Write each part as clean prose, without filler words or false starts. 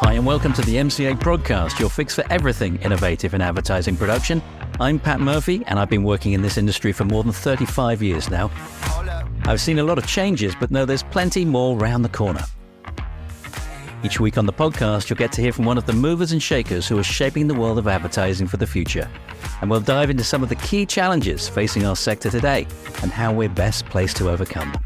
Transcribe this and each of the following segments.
Hi and welcome to the MCA Podcast, your fix for everything innovative in advertising production. I'm Pat Murphy and I've been working in this industry for more than 35 years now. I've seen a lot of changes, but know there's plenty more round the corner. Each week on the podcast, you'll get to hear from one of the movers and shakers who are shaping the world of advertising for the future. And we'll dive into some of the key challenges facing our sector today and how we're best placed to overcome them.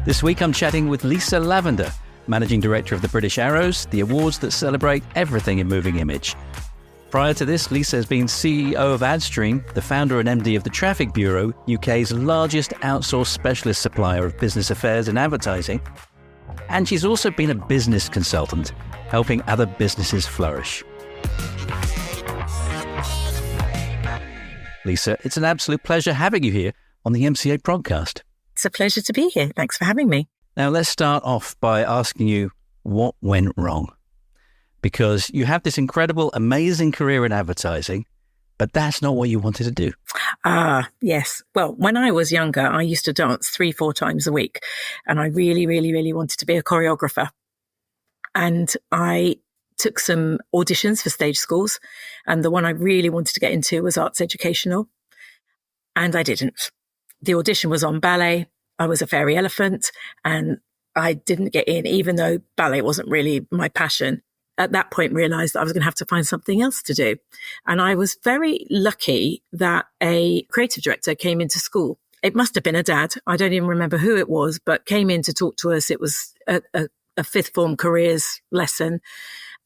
This week I'm chatting with Lisa Lavender, Managing Director of the British Arrows, the awards that celebrate everything in moving image. Prior to this, Lisa has been CEO of Adstream, the founder and MD of the Traffic Bureau, UK's largest outsourced specialist supplier of business affairs and advertising. And she's also been a business consultant, helping other businesses flourish. Lisa, it's an absolute pleasure having you here on the MCA podcast. It's a pleasure to be here. Thanks for having me. Now, let's start off by asking you what went wrong. Because you have this incredible, amazing career in advertising, but that's not what you wanted to do. Yes. Well, when I was younger, I used to dance 3-4 times a week. And I really wanted to be a choreographer. And I took some auditions for stage schools. And the one I really wanted to get into was arts educational. And I didn't. The audition was on ballet. I was a fairy elephant and I didn't get in, even though ballet wasn't really my passion. At that point, realized that I was going to have to find something else to do. And I was very lucky that a creative director came into school. It must have been a dad. I don't even remember who it was, but came in to talk to us. It was a fifth form careers lesson.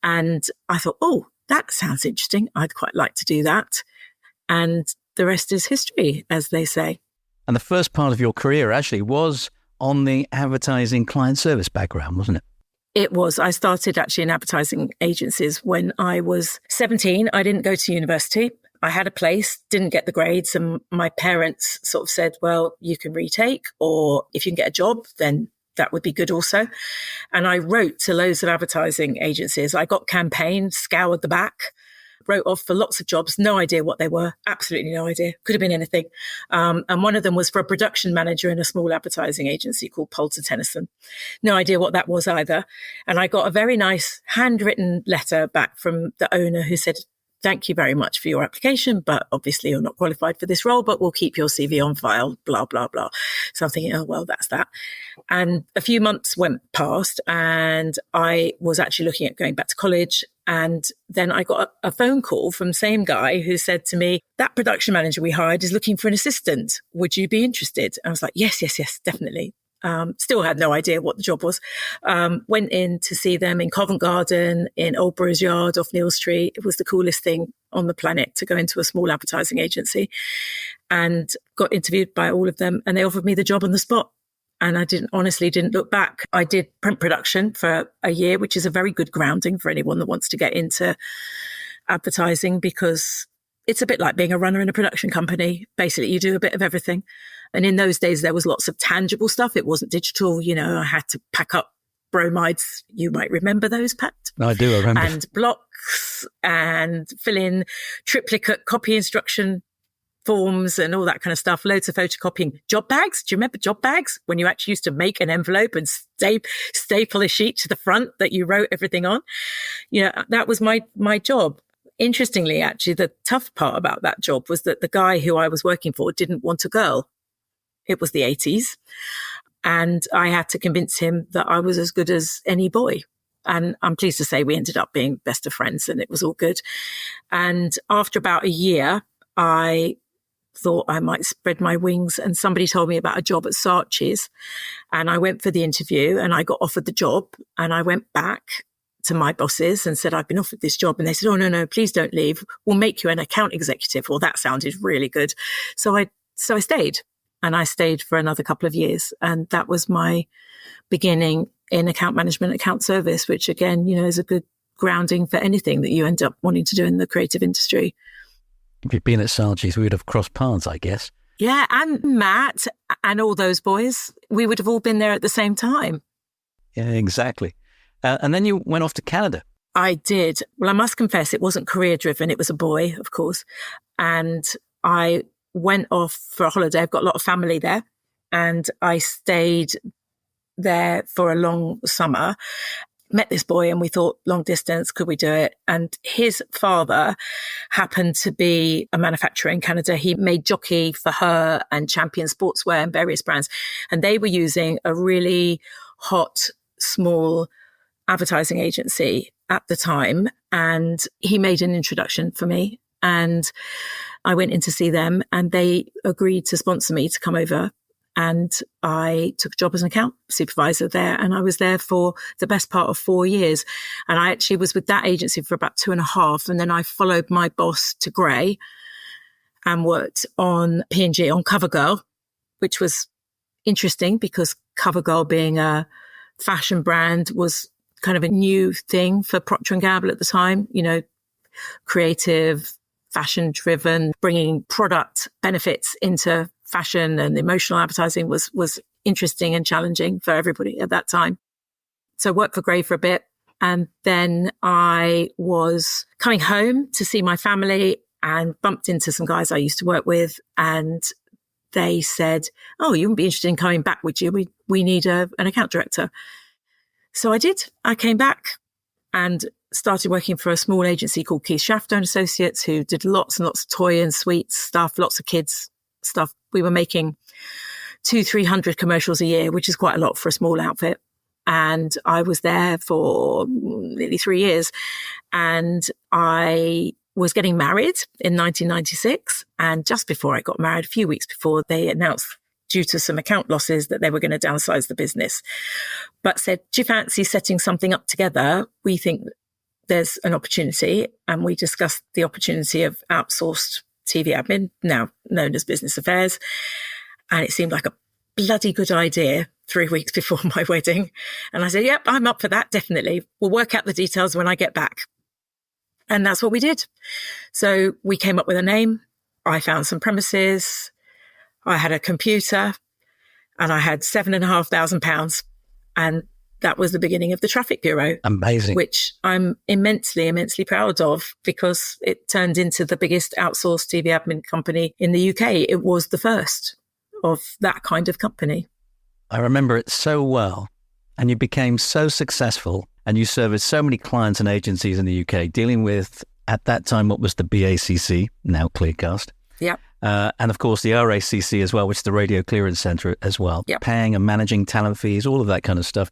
And I thought, oh, that sounds interesting. I'd quite like to do that. And the rest is history, as they say. And the first part of your career actually was on the advertising client service background, wasn't it? It was. I started actually in advertising agencies when I was 17. I didn't go to university. I had a place, didn't get the grades, and my parents sort of said, well, you can retake, or if you can get a job, then that would be good also. And I wrote to loads of advertising agencies. I got campaigned, scoured the back, wrote off for lots of jobs, no idea what they were, absolutely no idea, could have been anything. And one of them was for a production manager in a small advertising agency called Poulter Tennyson. No idea what that was either. And I got a very nice handwritten letter back from the owner who said, thank you very much for your application, but obviously you're not qualified for this role, but we'll keep your CV on file, blah, blah, blah. So I'm thinking, oh, well, that's that. And a few months went past and I was actually looking at going back to college. And then I got a phone call from the same guy who said to me, that production manager we hired is looking for an assistant. Would you be interested? I was like, yes, definitely. Still had no idea what the job was. Went in to see them in Covent Garden, in Old Burghs Yard off Neal Street. It was the coolest thing on the planet to go into a small advertising agency, and got interviewed by all of them. And they offered me the job on the spot. And I honestly didn't look back. I did print production for a year, which is a very good grounding for anyone that wants to get into advertising, because it's a bit like being a runner in a production company. Basically, you do a bit of everything. And in those days, there was lots of tangible stuff. It wasn't digital. You know, I had to pack up bromides. You might remember those, Pat. I do, I remember. And blocks and fill in triplicate copy instruction forms and all that kind of stuff. Loads of photocopying. Job bags. Do you remember job bags? When you actually used to make an envelope and staple a sheet to the front that you wrote everything on. You know, that was my job. Interestingly, actually, the tough part about that job was that the guy who I was working for didn't want a girl. It was the 80s. And I had to convince him that I was as good as any boy. And I'm pleased to say we ended up being best of friends and it was all good. And after about a year, I thought I might spread my wings, and somebody told me about a job at Saatchi's, and I went for the interview and I got offered the job, and I went back to my bosses and said, I've been offered this job. And they said, oh, no, please don't leave. We'll make you an account executive. Well, that sounded really good. So I stayed, and I stayed for another couple of years. And that was my beginning in account management, account service, which again, you know, is a good grounding for anything that you end up wanting to do in the creative industry. If you'd been at Saatchi's, we would have crossed paths, I guess. Yeah, and Matt and all those boys, we would have all been there at the same time. Yeah, exactly. And then you went off to Canada. I did. Well, I must confess, it wasn't career driven. It was a boy, of course. And I went off for a holiday. I've got a lot of family there. And I stayed there for a long summer. Met this boy and we thought, long distance, could we do it? And his father happened to be a manufacturer in Canada. He made jockey for her and Champion Sportswear and various brands. And they were using a really hot, small advertising agency at the time. And he made an introduction for me. And I went in to see them and they agreed to sponsor me to come over. And I took a job as an account supervisor there. And I was there for the best part of 4 years. And I actually was with that agency for about 2.5. And then I followed my boss to Grey and worked on P&G, on CoverGirl, which was interesting because CoverGirl being a fashion brand was kind of a new thing for Procter & Gamble at the time, you know, creative, fashion driven, bringing product benefits into fashion and emotional advertising was interesting and challenging for everybody at that time. So I worked for Grey for a bit. And then I was coming home to see my family and bumped into some guys I used to work with. And they said, oh, you wouldn't be interested in coming back, would you? We need an account director. So I did. I came back and started working for a small agency called Keith Shafter and Associates, who did lots and lots of toy and sweets stuff, lots of kids stuff. We were making 200-300 commercials a year, which is quite a lot for a small outfit. And I was there for nearly 3 years. And I was getting married in 1996. And just before I got married, a few weeks before, they announced, due to some account losses, that they were going to downsize the business. But said, do you fancy setting something up together? We think there's an opportunity. And we discussed the opportunity of outsourced TV admin, now known as business affairs. And it seemed like a bloody good idea 3 weeks before my wedding. And I said, yep, I'm up for that, definitely. We'll work out the details when I get back. And that's what we did. So we came up with a name. I found some premises. I had a computer and I had £7,500. And that was the beginning of the Traffic Bureau. Amazing. Which I'm immensely, immensely proud of because it turned into the biggest outsourced TV admin company in the UK. It was the first of that kind of company. I remember it so well. And you became so successful and you serviced so many clients and agencies in the UK, dealing with, at that time, what was the BACC, now Clearcast. Yep. And of course, the RACC as well, which is the Radio Clearance Centre as well. Yep. Paying and managing talent fees, all of that kind of stuff.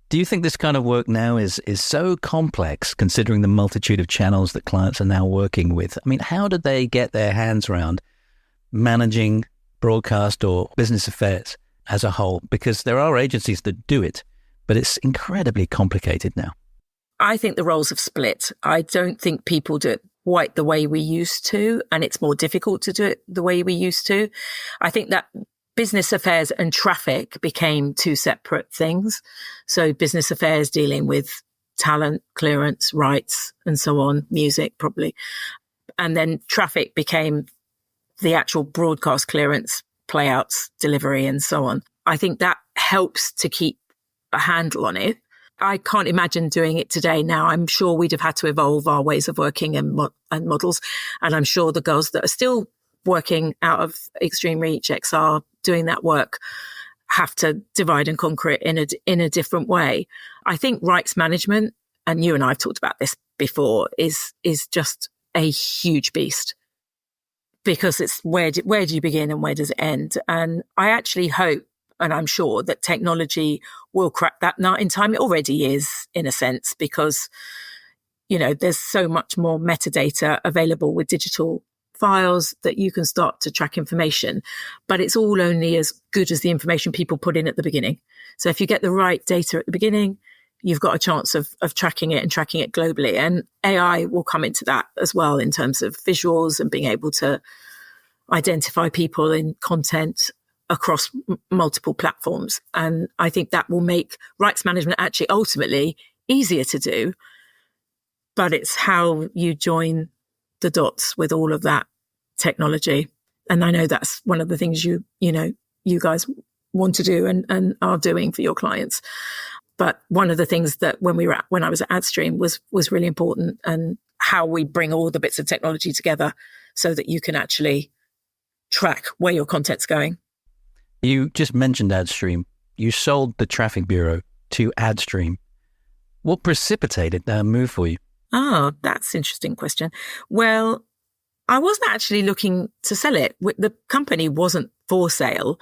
Do you think this kind of work now is so complex, considering the multitude of channels that clients are now working with? I mean, how did they get their hands around managing broadcast or business affairs as a whole? Because there are agencies that do it, but it's incredibly complicated now. I think the roles have split. I don't think people do it quite the way we used to, and it's more difficult to do it the way we used to. I think that business affairs and traffic became two separate things. So business affairs dealing with talent, clearance, rights, and so on, music probably. And then traffic became the actual broadcast clearance, playouts, delivery, and so on. I think that helps to keep a handle on it. I can't imagine doing it today now. I'm sure we'd have had to evolve our ways of working and models. And I'm sure the girls that are still working out of Extreme Reach, XR, doing that work, have to divide and conquer it in a different way. I think rights management, and you and I have talked about this before, is just a huge beast, because it's where do you begin and where does it end? And I actually hope, and I'm sure, that technology will crack that nut in time. It already is, in a sense, because, you know, there's so much more metadata available with digital files that you can start to track information, but it's all only as good as the information people put in at the beginning. So if you get the right data at the beginning, you've got a chance of tracking it and tracking it globally. And AI will come into that as well, in terms of visuals and being able to identify people in content across multiple platforms. And I think that will make rights management actually ultimately easier to do, but it's how you join the dots with all of that technology. And I know that's one of the things you guys want to do and are doing for your clients. But one of the things that when I was at Adstream was really important, and how we bring all the bits of technology together so that you can actually track where your content's going. You just mentioned Adstream. you sold the traffic bureau to Adstream. What precipitated that move for you? Oh, that's an interesting question. Well, I wasn't actually looking to sell it. The company wasn't for sale.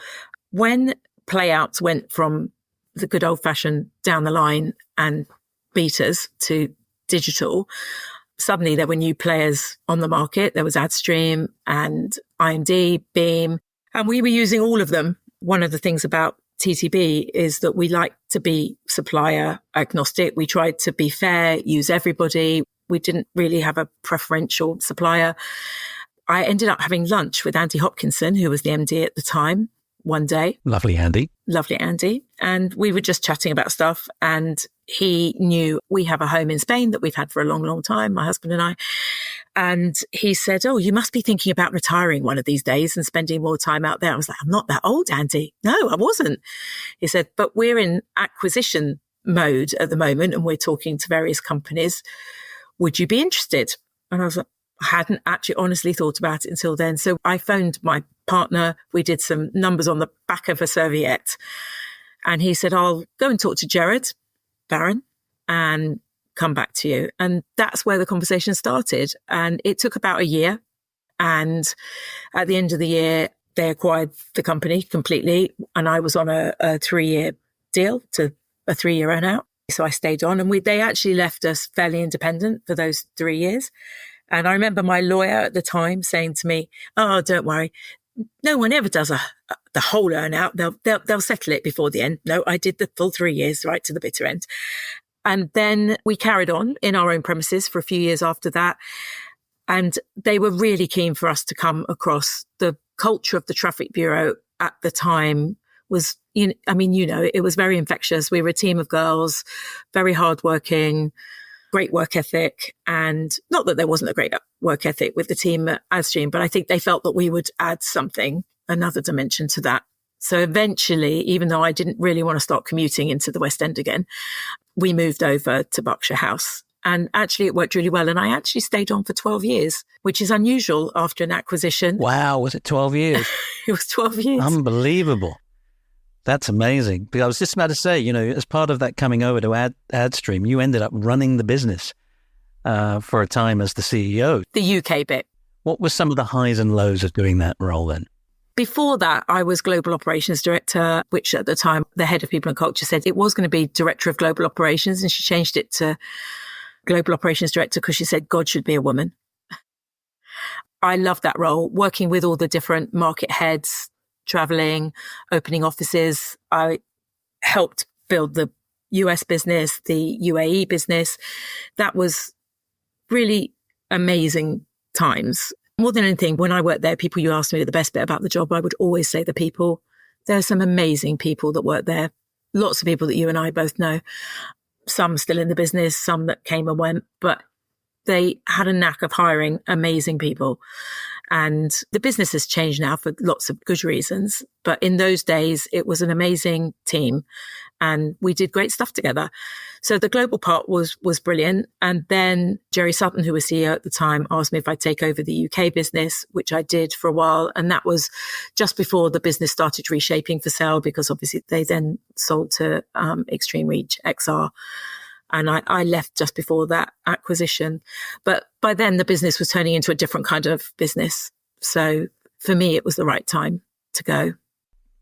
When playouts went from the good old fashioned down the line and beaters to digital, suddenly there were new players on the market. There was Adstream and IMD, Beam, and we were using all of them. One of the things about TTB is that we like to be supplier agnostic. We tried to be fair, use everybody. We didn't really have a preferential supplier. I ended up having lunch with Andy Hopkinson, who was the MD at the time, one day. Lovely Andy. Lovely Andy. And we were just chatting about stuff. And he knew we have a home in Spain that we've had for a long, long time, my husband and I. And he said, oh, you must be thinking about retiring one of these days and spending more time out there. I was like, I'm not that old, Andy. No, I wasn't. He said, but we're in acquisition mode at the moment and we're talking to various companies. Would you be interested? And I was like, I hadn't actually honestly thought about it until then. So I phoned my partner. We did some numbers on the back of a serviette. And he said, I'll go and talk to Jared Barron and come back to you. And that's where the conversation started. And it took about a year. And at the end of the year, they acquired the company completely. And I was on a 3-year deal to a 3-year earn out. So I stayed on and they actually left us fairly independent for those 3 years. And I remember my lawyer at the time saying to me, oh, don't worry. No one ever does the whole earn out. They'll settle it before the end. No, I did the full 3 years right to the bitter end. And then we carried on in our own premises for a few years after that. And they were really keen for us to come across. The culture of the traffic bureau at the time was, it was very infectious. We were a team of girls, very hardworking, great work ethic. And not that there wasn't a great work ethic with the team at Adstream, but I think they felt that we would add something, another dimension to that. So eventually, even though I didn't really want to start commuting into the West End again, we moved over to Berkshire House. And actually, it worked really well. And I actually stayed on for 12 years, which is unusual after an acquisition. Wow. Was it 12 years? It was 12 years. Unbelievable. That's amazing. Because I was just about to say, as part of that coming over to Adstream, you ended up running the business for a time as the CEO. The UK bit. What were some of the highs and lows of doing that role then? Before that, I was Global Operations Director, which at the time, the head of People and Culture said it was going to be Director of Global Operations. And she changed it to Global Operations Director because she said God should be a woman. I loved that role, working with all the different market heads, traveling, opening offices. I helped build the US business, the UAE business. That was really amazing times. More than anything, when I worked there, people, you asked me the best bit about the job, I would always say the people. There are some amazing people that work there. Lots of people that you and I both know. Some still in the business, some that came and went, but they had a knack of hiring amazing people. And the business has changed now for lots of good reasons. But in those days, it was an amazing team and we did great stuff together. So the global part was brilliant. And then Jerry Sutton, who was CEO at the time, asked me if I'd take over the UK business, which I did for a while. And that was just before the business started reshaping for sale, because obviously they then sold to Extreme Reach XR. And I left just before that acquisition. But by then the business was turning into a different kind of business. So for me, it was the right time to go.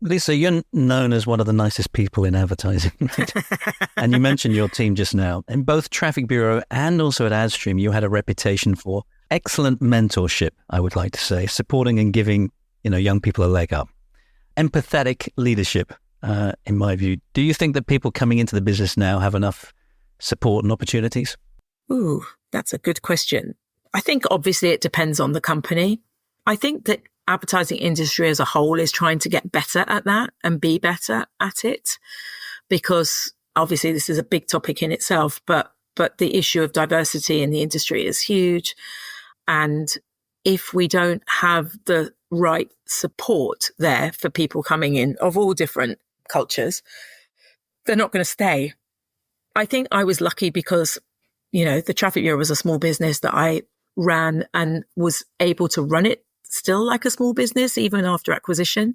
Lisa, you're known as one of the nicest people in advertising, right? And you mentioned your team just now. In both Traffic Bureau and also at Adstream, you had a reputation for excellent mentorship, I would like to say, supporting and giving, young people a leg up. Empathetic leadership, in my view. Do you think that people coming into the business now have enough support and opportunities? Ooh, that's a good question. I think obviously it depends on the company. I think that advertising industry as a whole is trying to get better at that and be better at it, because obviously this is a big topic in itself, but the issue of diversity in the industry is huge. And if we don't have the right support there for people coming in of all different cultures, they're not going to stay. I think I was lucky because, the Traffic Bureau was a small business that I ran and was able to run it still like a small business, even after acquisition.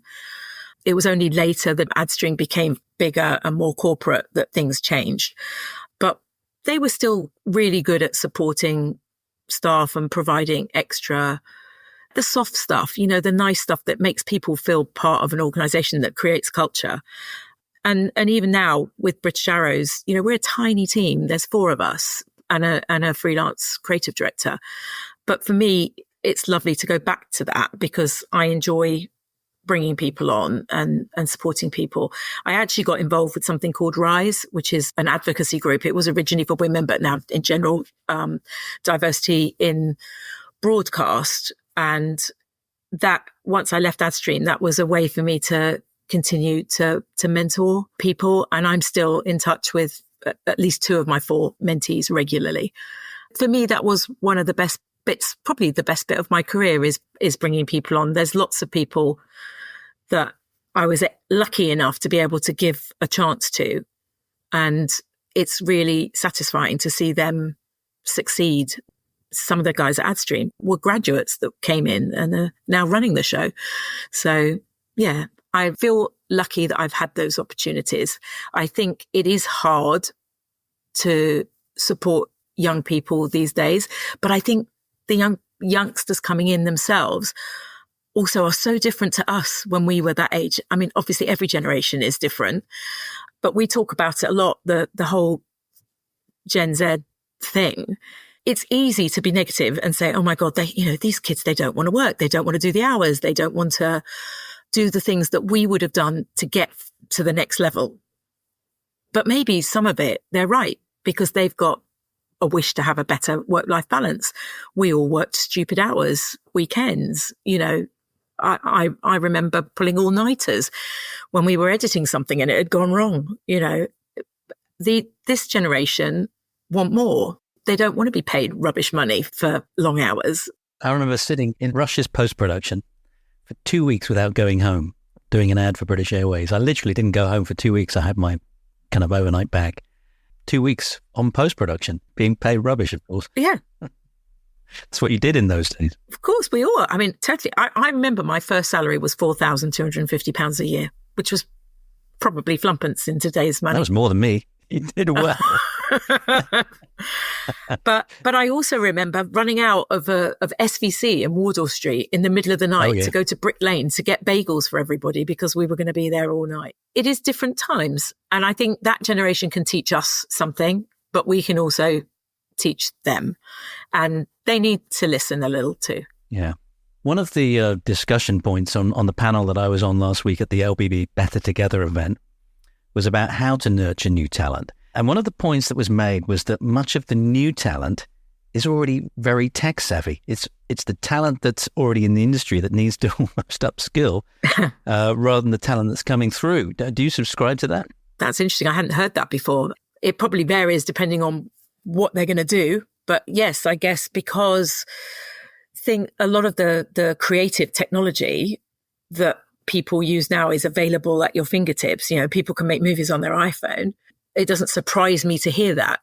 It was only later that Adstream became bigger and more corporate that things changed. But they were still really good at supporting staff and providing extra, the soft stuff, the nice stuff that makes people feel part of an organization that creates culture. And even now with British Arrows, we're a tiny team. There's 4 of us and a freelance creative director. But for me, it's lovely to go back to that because I enjoy bringing people on and supporting people. I actually got involved with something called Rise, which is an advocacy group. It was originally for women, but now in general, diversity in broadcast. And that once I left Adstream, that was a way for me to continue to mentor people. And I'm still in touch with at least 2 of my 4 mentees regularly. For me, that was one of the best bits, probably the best bit of my career is bringing people on. There's lots of people that I was lucky enough to be able to give a chance to. And it's really satisfying to see them succeed. Some of the guys at Adstream were graduates that came in and are now running the show. So yeah, I feel lucky that I've had those opportunities. I think it is hard to support young people these days, but I think the youngsters coming in themselves also are so different to us when we were that age. I mean, obviously every generation is different, but we talk about it a lot, the whole Gen Z thing. It's easy to be negative and say, oh my God, these kids, they don't want to work. They don't want to do the hours. They don't want to do the things that we would have done to get to the next level. But maybe some of it, they're right, because they've got a wish to have a better work-life balance. We all worked stupid hours, weekends, I remember pulling all-nighters when we were editing something and it had gone wrong. This generation want more. They don't want to be paid rubbish money for long hours. I remember sitting in Rush's post-production for 2 weeks without going home, doing an ad for British Airways. I literally didn't go home for 2 weeks. I had my kind of overnight bag. 2 weeks on post-production, being paid rubbish, of course. Yeah. That's what you did in those days. Of course, we all. I mean, totally. I remember my first salary was £4,250 a year, which was probably flumpence in today's money. That was more than me. You did well. But I also remember running out of SVC in Wardour Street in the middle of the night to go to Brick Lane to get bagels for everybody because we were going to be there all night. It is different times. And I think that generation can teach us something, but we can also teach them. And they need to listen a little too. Yeah. One of the discussion points on the panel that I was on last week at the LBB Better Together event was about how to nurture new talent. And one of the points that was made was that much of the new talent is already very tech savvy. It's the talent that's already in the industry that needs to almost upskill rather than the talent that's coming through. Do you subscribe to that? That's interesting. I hadn't heard that before. It probably varies depending on what they're going to do. But yes, I guess because a lot of the creative technology that people use now is available at your fingertips. People can make movies on their iPhone. It doesn't surprise me to hear that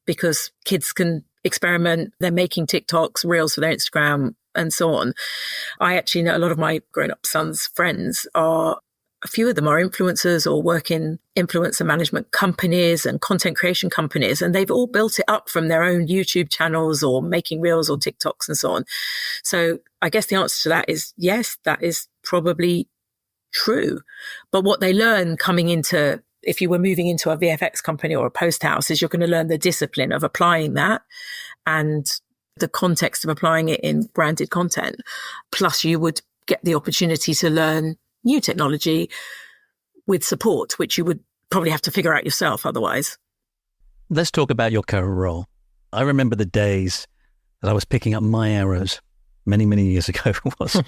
because kids can experiment, they're making TikToks, reels for their Instagram and so on. I actually know a lot of my grown-up sons' friends a few of them are influencers or work in influencer management companies and content creation companies, and they've all built it up from their own YouTube channels or making reels or TikToks and so on. So I guess the answer to that is yes, that is probably true. But what they learn coming into, if you were moving into a VFX company or a post house, is you're going to learn the discipline of applying that and the context of applying it in branded content. Plus you would get the opportunity to learn new technology with support, which you would probably have to figure out yourself otherwise. Let's talk about your current role. I remember the days that I was picking up my arrows many, many years ago. It was.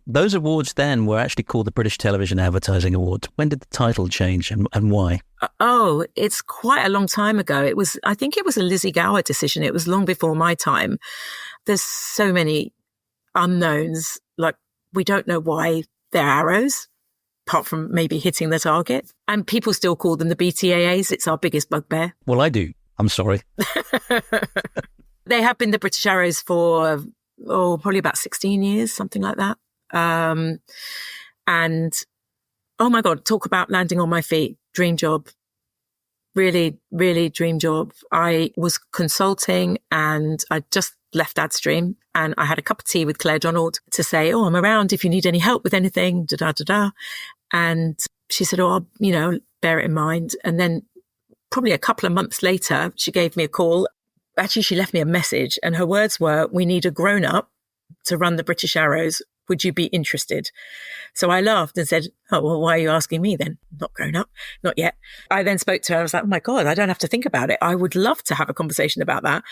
Those awards then were actually called the British Television Advertising Awards. When did the title change and why? Oh, it's quite a long time ago. I think it was a Lizzie Gower decision. It was long before my time. There's so many unknowns. Like, we don't know why they're arrows, apart from maybe hitting the target. And people still call them the BTAAs. It's our biggest bugbear. Well, I do. I'm sorry. They have been the British Arrows for, probably about 16 years, something like that. And Oh my God, talk about landing on my feet. Dream job. Really, really dream job. I was consulting and I just left Adstream and I had a cup of tea with Claire Donald to say, oh, I'm around if you need any help with anything, da-da-da-da. And she said, oh, I'll, bear it in mind. And then probably a couple of months later, she gave me a call. Actually, she left me a message and her words were, we need a grown-up to run the British Arrows. Would you be interested? So I laughed and said, oh, well, why are you asking me then? Not grown up, not yet. I then spoke to her. I was like, oh my God, I don't have to think about it. I would love to have a conversation about that.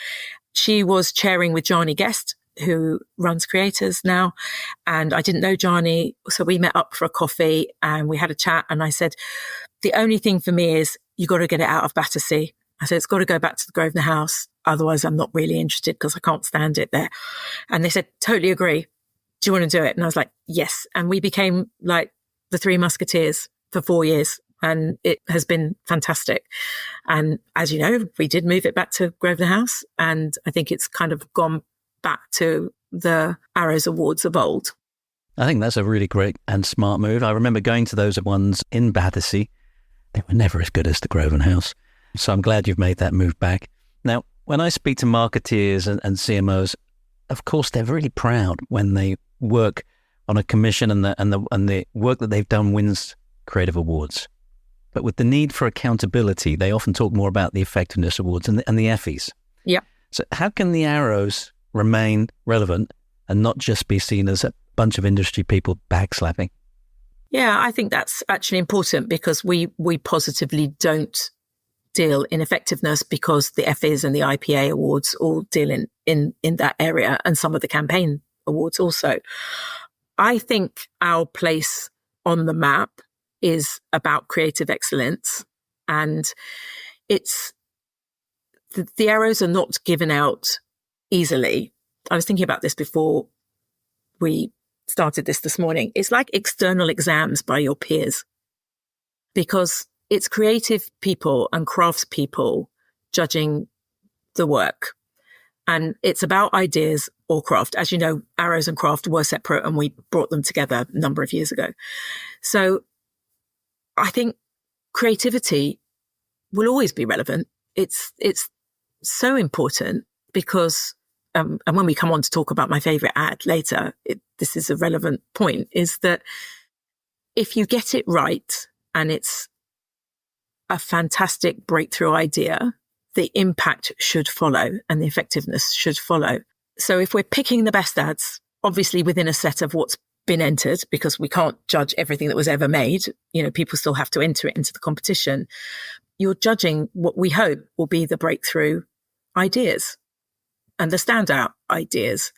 She was chairing with Jani Guest, who runs Creators now. And I didn't know Jani. So we met up for a coffee and we had a chat. And I said, the only thing for me is you got to get it out of Battersea. I said, it's got to go back to the Grosvenor House. Otherwise, I'm not really interested because I can't stand it there. And they said, totally agree. Do you want to do it? And I was like, yes. And we became like the Three Musketeers for 4 years. And it has been fantastic. And as you know, we did move it back to Grosvenor House. And I think it's kind of gone back to the Arrows Awards of old. I think that's a really great and smart move. I remember going to those ones in Battersea. They were never as good as the Grosvenor House. So I'm glad you've made that move back. Now, when I speak to marketeers and CMOs, of course, they're really proud when they work on a commission and the work that they've done wins creative awards. But with the need for accountability, they often talk more about the effectiveness awards and the Effies. Yeah. So how can the Arrows remain relevant and not just be seen as a bunch of industry people backslapping? Yeah, I think that's actually important because we positively don't deal in effectiveness because the Effies and the IPA awards all deal in that area and some of the campaign awards also. I think our place on the map is about creative excellence, and it's the arrows are not given out easily. I was thinking about this before we started this morning. It's like external exams by your peers because it's creative people and crafts people judging the work. And it's about ideas or craft. As you know, arrows and craft were separate and we brought them together a number of years ago. So I think creativity will always be relevant. It's so important because, and when we come on to talk about my favorite ad later, this is a relevant point, is that if you get it right and it's a fantastic breakthrough idea, the impact should follow and the effectiveness should follow. So if we're picking the best ads, obviously within a set of what's been entered, because we can't judge everything that was ever made, people still have to enter it into the competition. You're judging what we hope will be the breakthrough ideas and the standout ideas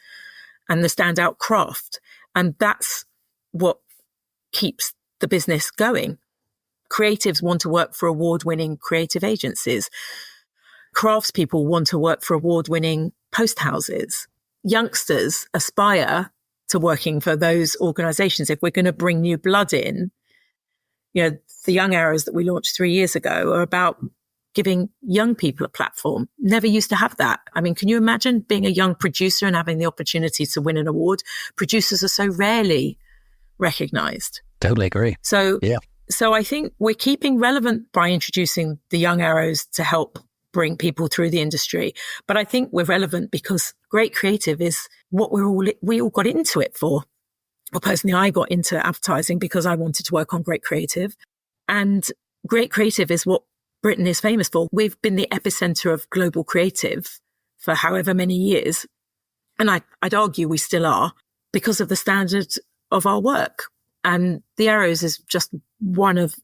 and the standout craft. And that's what keeps the business going. Creatives want to work for award-winning creative agencies. Craftspeople want to work for award-winning post houses. Youngsters aspire to working for those organizations. If we're going to bring new blood in, the Young Arrows that we launched 3 years ago are about giving young people a platform. Never used to have that. I mean, can you imagine being a young producer and having the opportunity to win an award? Producers are so rarely recognized. Totally agree. So I think we're keeping relevant by introducing the Young Arrows to help bring people through the industry. But I think we're relevant because great creative is what we all got into it for. Well, personally, I got into advertising because I wanted to work on great creative. And great creative is what Britain is famous for. We've been the epicenter of global creative for however many years. And I'd argue we still are because of the standard of our work. And the Arrows is just one of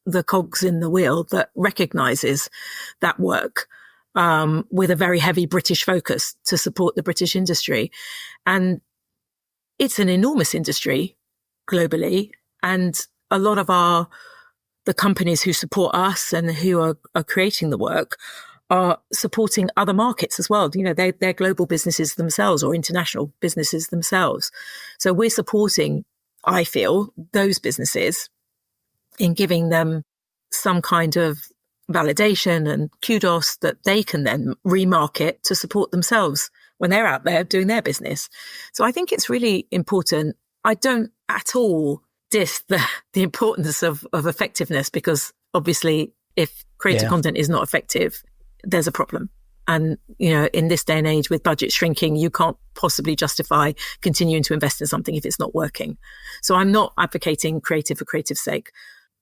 the cogs in the wheel that recognizes that work with a very heavy British focus to support the British industry. And it's an enormous industry globally. And a lot of the companies who support us and who are creating the work are supporting other markets as well. They're global businesses themselves or international businesses themselves. So we're supporting, I feel, those businesses in giving them some kind of validation and kudos that they can then remarket to support themselves when they're out there doing their business. So I think it's really important. I don't at all diss the importance of effectiveness, because obviously if creator content is not effective, there's a problem. And, in this day and age with budget shrinking, you can't possibly justify continuing to invest in something if it's not working. So I'm not advocating creative for creative's sake,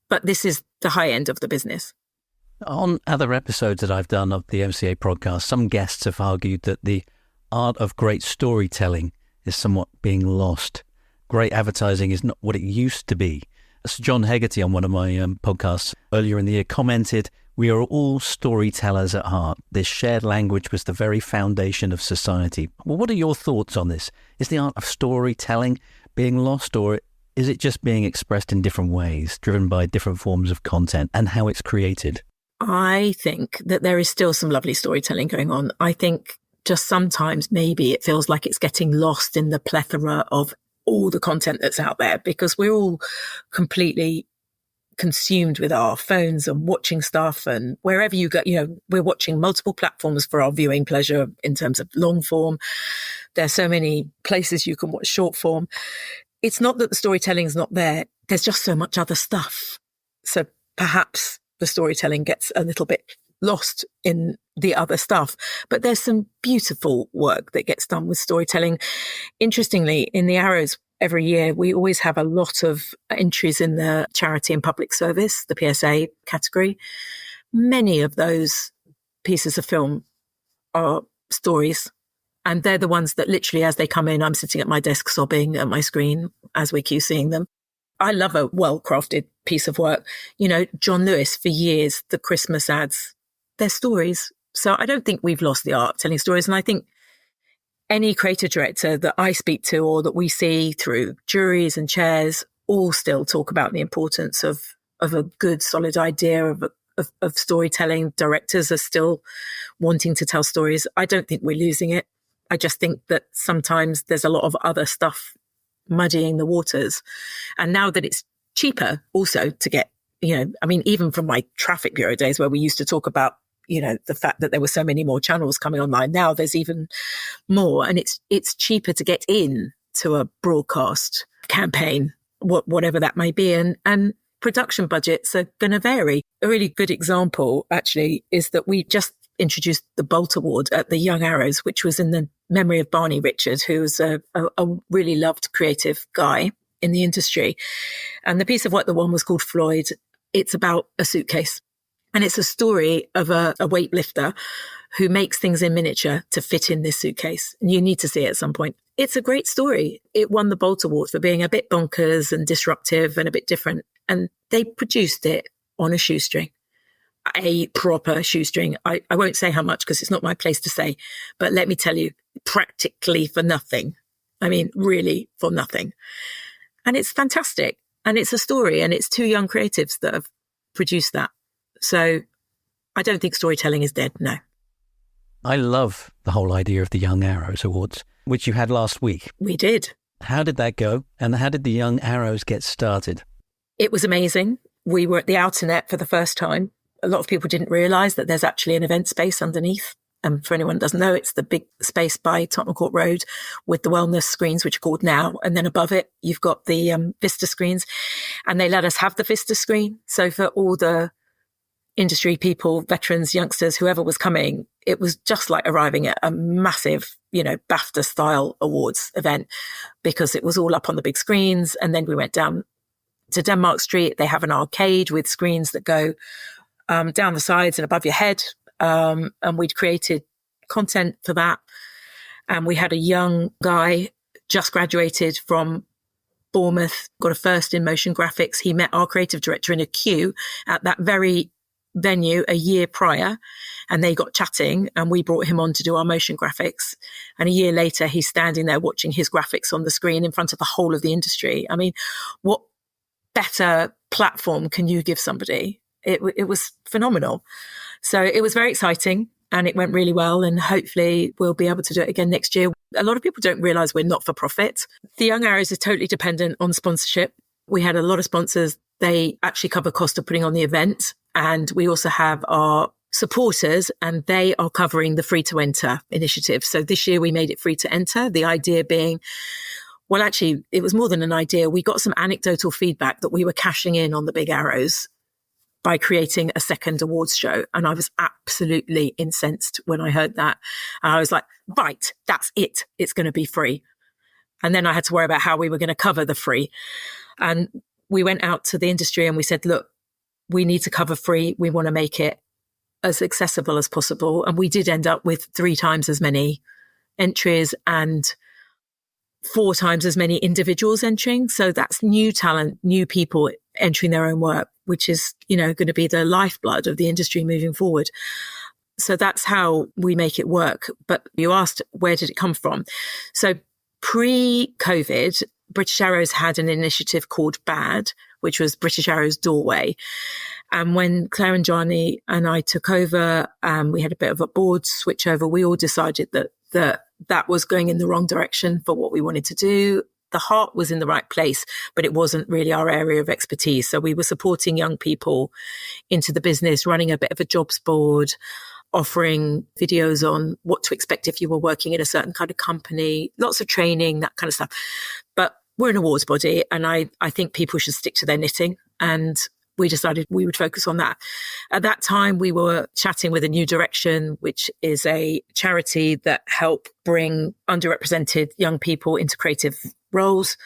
but this is the high end of the business. On other episodes that I've done of the MCA podcast, some guests have argued that the art of great storytelling is somewhat being lost. Great advertising is not what it used to be. As John Hegarty on one of my podcasts earlier in the year commented, we are all storytellers at heart. This shared language was the very foundation of society. Well, what are your thoughts on this? Is the art of storytelling being lost, or is it just being expressed in different ways, driven by different forms of content and how it's created? I think that there is still some lovely storytelling going on. I think just sometimes maybe it feels like it's getting lost in the plethora of all the content that's out there, because we're all completely consumed with our phones and watching stuff, and wherever you go, we're watching multiple platforms for our viewing pleasure in terms of long form. There's so many places you can watch short form. It's not that the storytelling is not there. There's just so much other stuff. So perhaps the storytelling gets a little bit lost in the other stuff, but there's some beautiful work that gets done with storytelling. Interestingly, in the Arrows every year, we always have a lot of entries in the charity and public service, the PSA category. Many of those pieces of film are stories, and they're the ones that literally, as they come in, I'm sitting at my desk sobbing at my screen as we're QCing them. I love a well-crafted piece of work. John Lewis, for years, the Christmas ads, they're stories. So I don't think we've lost the art of telling stories. And I think any creative director that I speak to or that we see through juries and chairs all still talk about the importance of a good, solid idea of storytelling. Directors are still wanting to tell stories. I don't think we're losing it. I just think that sometimes there's a lot of other stuff muddying the waters. And now that it's cheaper also to get, even from my traffic bureau days where we used to talk about, the fact that there were so many more channels coming online. Now there's even more, and it's cheaper to get in to a broadcast campaign, whatever that may be. And production budgets are going to vary. A really good example actually is that we just introduced the Bolt Award at the Young Arrows, which was in the memory of Barney Richard, who was a really loved creative guy in the industry. And the piece of work that won was called Floyd. It's about a suitcase. And it's a story of a weightlifter who makes things in miniature to fit in this suitcase. And you need to see it at some point. It's a great story. It won the Bolt Award for being a bit bonkers and disruptive and a bit different. And they produced it on a shoestring, a proper shoestring. I won't say how much because it's not my place to say. But let me tell you, practically for nothing. I mean, really for nothing. And it's fantastic. And it's a story. And it's two young creatives that have produced that. So I don't think storytelling is dead, no. I love the whole idea of the Young Arrows Awards, which you had last week. We did. How did that go? And how did the Young Arrows get started? It was amazing. We were at the Outernet for the first time. A lot of people didn't realise that there's actually an event space underneath. And for anyone who doesn't know, it's the big space by Tottenham Court Road with the wellness screens, which are called Now. And then above it, you've got the Vista screens. And they let us have the Vista screen. So for all the industry people, veterans, youngsters, whoever was coming, it was just like arriving at a massive, BAFTA style awards event because it was all up on the big screens. And then we went down to Denmark Street. They have an arcade with screens that go down the sides and above your head. And we'd created content for that. And we had a young guy just graduated from Bournemouth, got a first in motion graphics. He met our creative director in a queue at that very venue a year prior, and they got chatting and we brought him on to do our motion graphics. And a year later, he's standing there watching his graphics on the screen in front of the whole of the industry. I mean, what better platform can you give somebody? It was phenomenal. So it was very exciting and it went really well, and hopefully we'll be able to do it again next year. A lot of people don't realize we're not for profit. The Young Arrows is totally dependent on sponsorship. We had a lot of sponsors. They actually cover cost of putting on the event. And we also have our supporters, and they are covering the free to enter initiative. So this year we made it free to enter. The idea being Well, actually, it was more than an idea. We got some anecdotal feedback that we were cashing in on the big arrows by creating a second awards show. And I was absolutely incensed when I heard that. And I was like, right, that's it. It's going to be free. And then I had to worry about how we were going to cover the free. And we went out to the industry and we said, look, we need to cover free. We want to make it as accessible as possible. And we did end up with 3 times as many entries and 4 times as many individuals entering. So that's new talent, new people entering their own work, which is, going to be the lifeblood of the industry moving forward. So that's how we make it work. But you asked, where did it come from? So pre-COVID, British Arrows had an initiative called BAD, which was British Arrows Doorway. And when Claire and Johnny and I took over, we had a bit of a board switch over. We all decided that was going in the wrong direction for what we wanted to do. The heart was in the right place, but it wasn't really our area of expertise. So we were supporting young people into the business, running a bit of a jobs board, offering videos on what to expect if you were working in a certain kind of company, lots of training, that kind of stuff. But we're an awards body, and I think people should stick to their knitting. And we decided we would focus on that. At that time, we were chatting with A New Direction, which is a charity that help bring underrepresented young people into creative roles.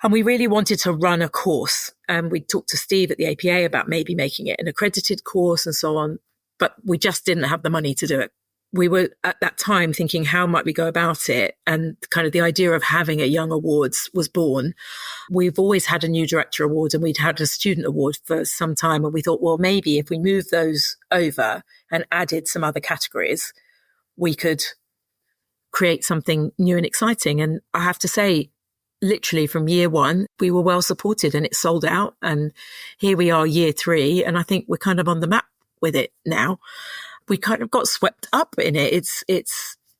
And we really wanted to run a course. And we talked to Steve at the APA about maybe making it an accredited course and so on. But we just didn't have the money to do it. We were at that time thinking, how might we go about it? And kind of the idea of having a young awards was born. We've always had a new director award and we'd had a student award for some time. And we thought, well, maybe if we moved those over and added some other categories, we could create something new and exciting. And I have to say, literally from year 1, we were well supported and it sold out. And here we are year 3. And I think we're kind of on the map with it now. We kind of got swept up in it.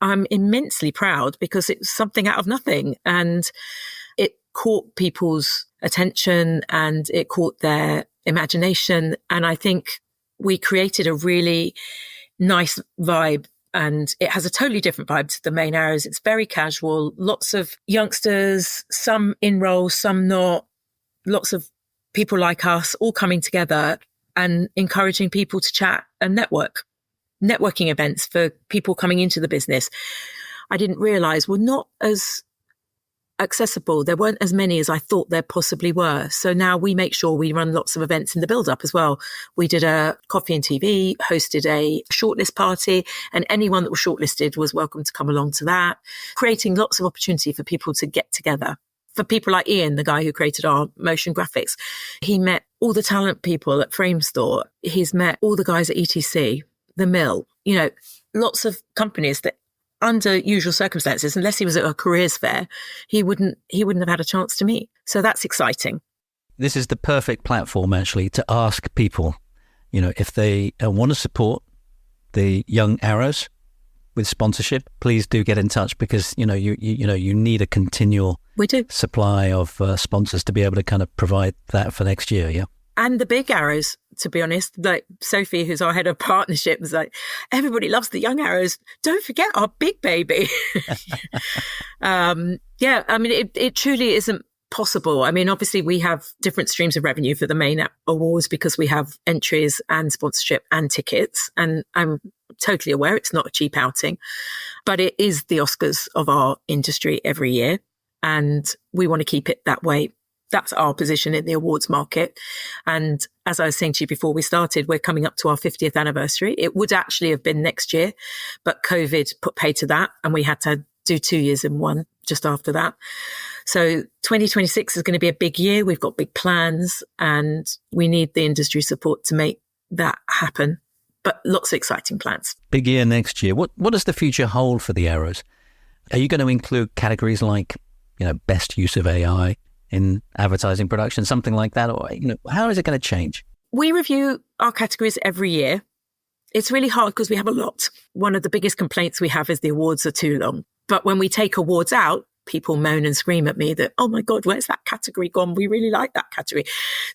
I'm immensely proud because it was something out of nothing and it caught people's attention and it caught their imagination. And I think we created a really nice vibe, and it has a totally different vibe to the main arrows. It's very casual, lots of youngsters, some in roles, some not, lots of people like us all coming together and encouraging people to chat and networking events for people coming into the business. I didn't realize were not as accessible. There weren't as many as I thought there possibly were. So now we make sure we run lots of events in the build up as well. We did a coffee and TV, hosted a shortlist party, and anyone that was shortlisted was welcome to come along to that, creating lots of opportunity for people to get together. For people like Ian, the guy who created our motion graphics, he met all the talent people at Frame Store. He's met all the guys at ETC, The Mill, lots of companies that under usual circumstances, unless he was at a careers fair, he wouldn't have had a chance to meet. So that's exciting. This is the perfect platform actually to ask people, if they want to support the young arrows with sponsorship, please do get in touch because, you need a continual supply of sponsors to be able to kind of provide that for next year. Yeah. And the big arrows, to be honest, like Sophie, who's our head of partnership, was like, everybody loves the young arrows. Don't forget our big baby. It truly isn't possible. I mean, obviously we have different streams of revenue for the main awards because we have entries and sponsorship and tickets. And I'm totally aware it's not a cheap outing, but it is the Oscars of our industry every year. And we want to keep it that way. That's our position in the awards market. And as I was saying to you before we started, we're coming up to our 50th anniversary. It would actually have been next year, but COVID put pay to that. And we had to do 2 years in one just after that. So 2026 is going to be a big year. We've got big plans and we need the industry support to make that happen. But lots of exciting plans. Big year next year. What does the future hold for the Arrows? Are you going to include categories like, best use of AI in advertising production, something like that? Or, how is it going to change? We review our categories every year. It's really hard because we have a lot. One of the biggest complaints we have is the awards are too long. But when we take awards out, people moan and scream at me that, oh my God, where's that category gone? We really like that category.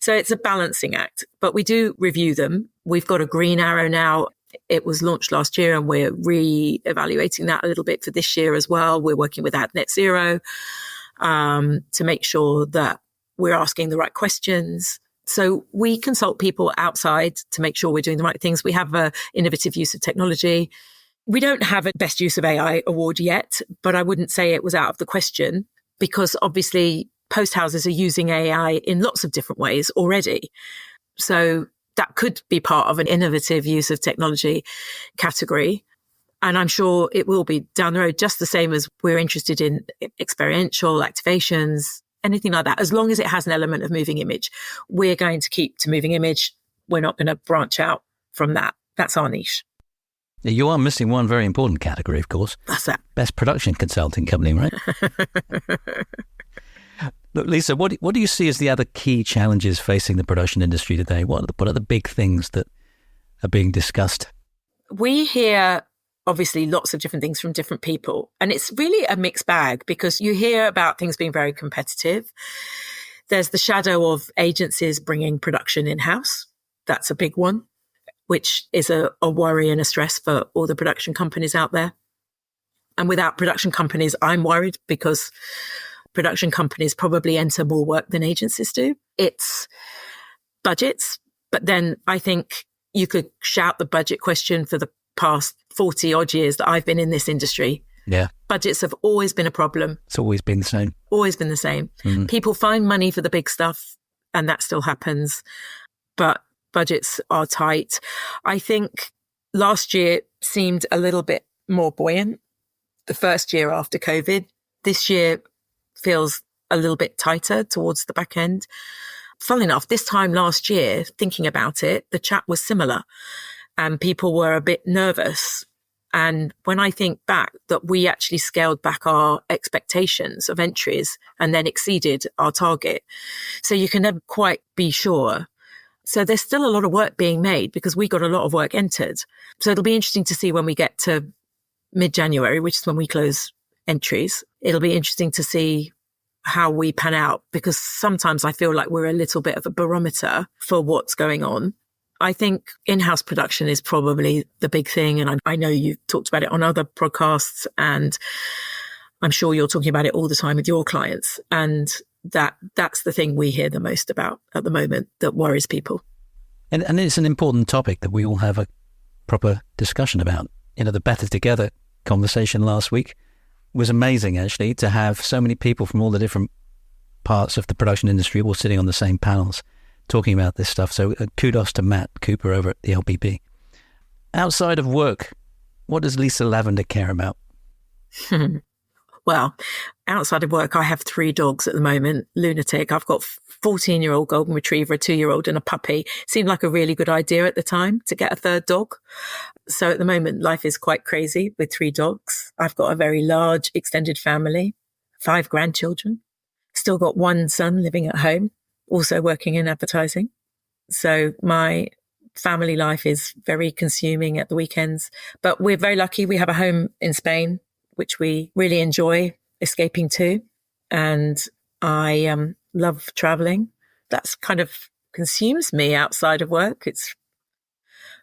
So it's a balancing act, but we do review them. We've got a green arrow now. It was launched last year and we're re-evaluating that a little bit for this year as well. We're working with Ad Net Zero. to make sure that we're asking the right questions. So we consult people outside to make sure we're doing the right things. We have an innovative use of technology. We don't have a best use of AI award yet, but I wouldn't say it was out of the question because obviously post houses are using AI in lots of different ways already. So that could be part of an innovative use of technology category. And I'm sure it will be down the road, just the same as we're interested in experiential activations, anything like that. As long as it has an element of moving image, we're going to keep to moving image. We're not going to branch out from that. That's our niche. You are missing one very important category, of course. That's that. Best production consulting company, right? Look, Lisa, what do you see as the other key challenges facing the production industry today? What are the big things that are being discussed? We hear obviously lots of different things from different people. And it's really a mixed bag because you hear about things being very competitive. There's the shadow of agencies bringing production in-house. That's a big one, which is a worry and a stress for all the production companies out there. And without production companies, I'm worried because production companies probably enter more work than agencies do. It's budgets, but then I think you could shout the budget question for the past 40 odd years that I've been in this industry. Yeah. Budgets have always been a problem. It's always been the same. Always been the same. Mm-hmm. People find money for the big stuff and that still happens, but budgets are tight. I think last year seemed a little bit more buoyant. The first year after COVID, this year feels a little bit tighter towards the back end. Funnily enough, this time last year, thinking about it, the chat was similar and people were a bit nervous. And when I think back that we actually scaled back our expectations of entries and then exceeded our target. So you can never quite be sure. So there's still a lot of work being made because we got a lot of work entered. So it'll be interesting to see when we get to mid-January, which is when we close entries. It'll be interesting to see how we pan out because sometimes I feel like we're a little bit of a barometer for what's going on. I think in-house production is probably the big thing. And I know you've talked about it on other podcasts and I'm sure you're talking about it all the time with your clients. And that's the thing we hear the most about at the moment that worries people. And it's an important topic that we all have a proper discussion about. You know, the Better Together conversation last week was amazing, actually, to have so many people from all the different parts of the production industry all sitting on the same panels talking about this stuff. So kudos to Matt Cooper over at the LPB. Outside of work, what does Lisa Lavender care about? Well, outside of work, I have 3 dogs at the moment, lunatic. I've got 14-year-old golden retriever, a 2-year-old and a puppy. Seemed like a really good idea at the time to get a 3rd dog. So at the moment, life is quite crazy with 3 dogs. I've got a very large extended family, 5 grandchildren. Still got 1 son living at home, also working in advertising. So my family life is very consuming at the weekends. But we're very lucky. We have a home in Spain, which we really enjoy escaping to. And I love traveling. That's kind of consumes me outside of work. It's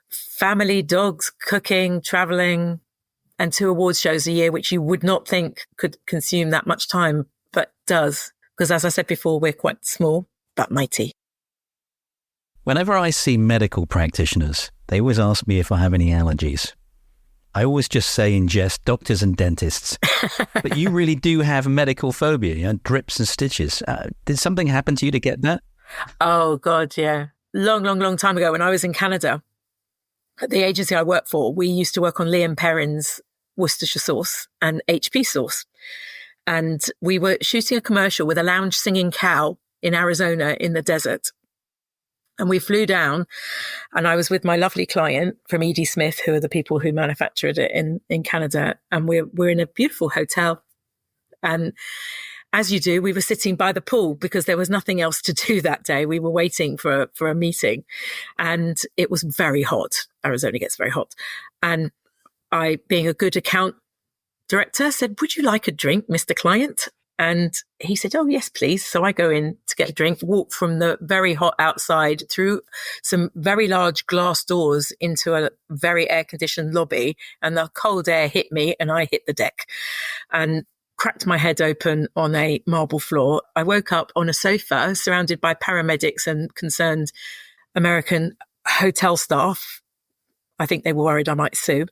family, dogs, cooking, traveling, and 2 awards shows a year, which you would not think could consume that much time, but does. Because as I said before, we're quite small, but mighty. Whenever I see medical practitioners, they always ask me if I have any allergies. I always just say in jest, doctors and dentists. But you really do have medical phobia, you know, drips and stitches. Did something happen to you to get that? Oh, God, yeah. Long time ago when I was in Canada, at the agency I worked for, we used to work on Liam Perrin's Worcestershire sauce and HP sauce. And we were shooting a commercial with a lounge singing cow in Arizona in the desert. And we flew down and I was with my lovely client from E.D. Smith, who are the people who manufactured it in Canada. And we're in a beautiful hotel. And as you do, we were sitting by the pool because there was nothing else to do that day. We were waiting for a meeting and it was very hot. Arizona gets very hot. And I, being a good account director, said, "Would you like a drink, Mr. Client?" And he said, "Oh, yes, please." So I go in to get a drink, walk from the very hot outside through some very large glass doors into a very air-conditioned lobby, and the cold air hit me and I hit the deck and cracked my head open on a marble floor. I woke up on a sofa surrounded by paramedics and concerned American hotel staff. I think they were worried I might sue.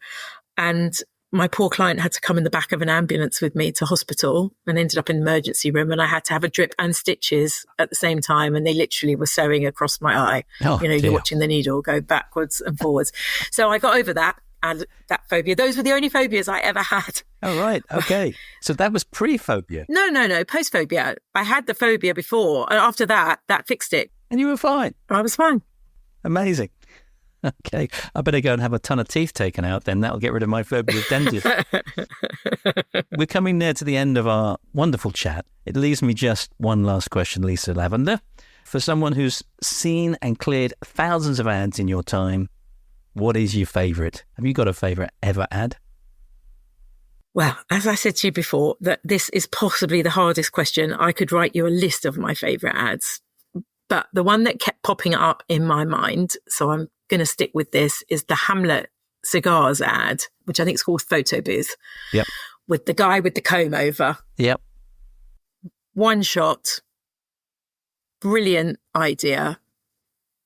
And my poor client had to come in the back of an ambulance with me to hospital and ended up in the emergency room. And I had to have a drip and stitches at the same time. And they literally were sewing across my eye. Oh, you know, dear. You're watching the needle go backwards and forwards. So I got over that and that phobia. Those were the only phobias I ever had. Oh, right. Okay. So that was pre-phobia. No. Post-phobia. I had the phobia before. And after that fixed it. And you were fine. I was fine. Amazing. Okay. I better go and have a ton of teeth taken out then. That'll get rid of my phobia of dentists. We're coming near to the end of our wonderful chat. It leaves me just one last question, Lisa Lavender. For someone who's seen and cleared thousands of ads in your time, what is your favourite? Have you got a favourite ever ad? Well, as I said to you before, that this is possibly the hardest question. I could write you a list of my favourite ads. But the one that kept popping up in my mind, so I'm going to stick with this, is the Hamlet cigars ad, which I think is called Photo Booth. Yep. With the guy with the comb over. Yep. One shot. Brilliant idea.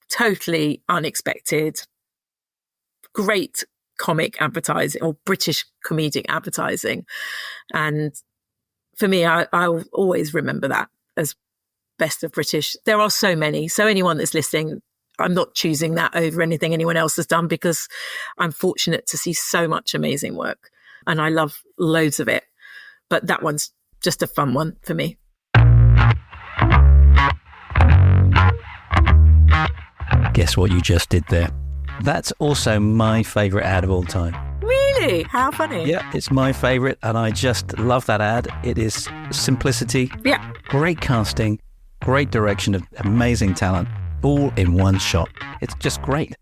Totally unexpected. Great comic advertising or British comedic advertising. And for me, I'll always remember that as best of British. There are so many. So anyone that's listening, I'm not choosing that over anything anyone else has done because I'm fortunate to see so much amazing work and I love loads of it. But that one's just a fun one for me. Guess what you just did there? That's also my favourite ad of all time. Really? How funny. Yeah, it's my favourite and I just love that ad. It is simplicity, Yeah. great casting, great direction of amazing talent, all in one shot. It's just great.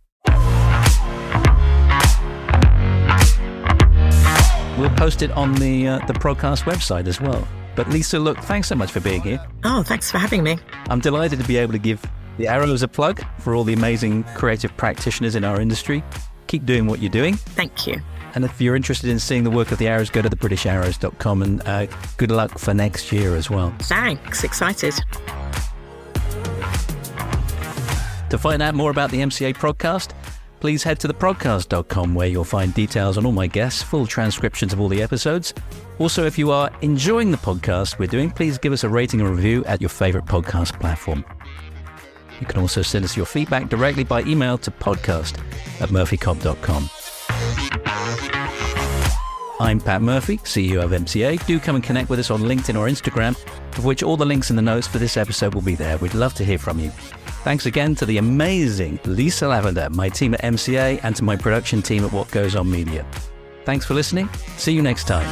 We'll post it on the podcast website as well. But Lisa, look, thanks so much for being here. Oh, thanks for having me. I'm delighted to be able to give the Arrows a plug for all the amazing creative practitioners in our industry. Keep doing what you're doing. Thank you. And if you're interested in seeing the work of the Arrows, go to thebritisharrows.com and good luck for next year as well. Thanks. Excited. To find out more about the MCA podcast, please head to theprodcast.com where you'll find details on all my guests, full transcriptions of all the episodes. Also, if you are enjoying the podcast we're doing, please give us a rating and review at your favourite podcast platform. You can also send us your feedback directly by email to podcast@murphycobb.com. I'm Pat Murphy, CEO of MCA. Do come and connect with us on LinkedIn or Instagram, of which all the links in the notes for this episode will be there. We'd love to hear from you. Thanks again to the amazing Lisa Lavender, my team at MCA, and to my production team at What Goes On Media. Thanks for listening. See you next time.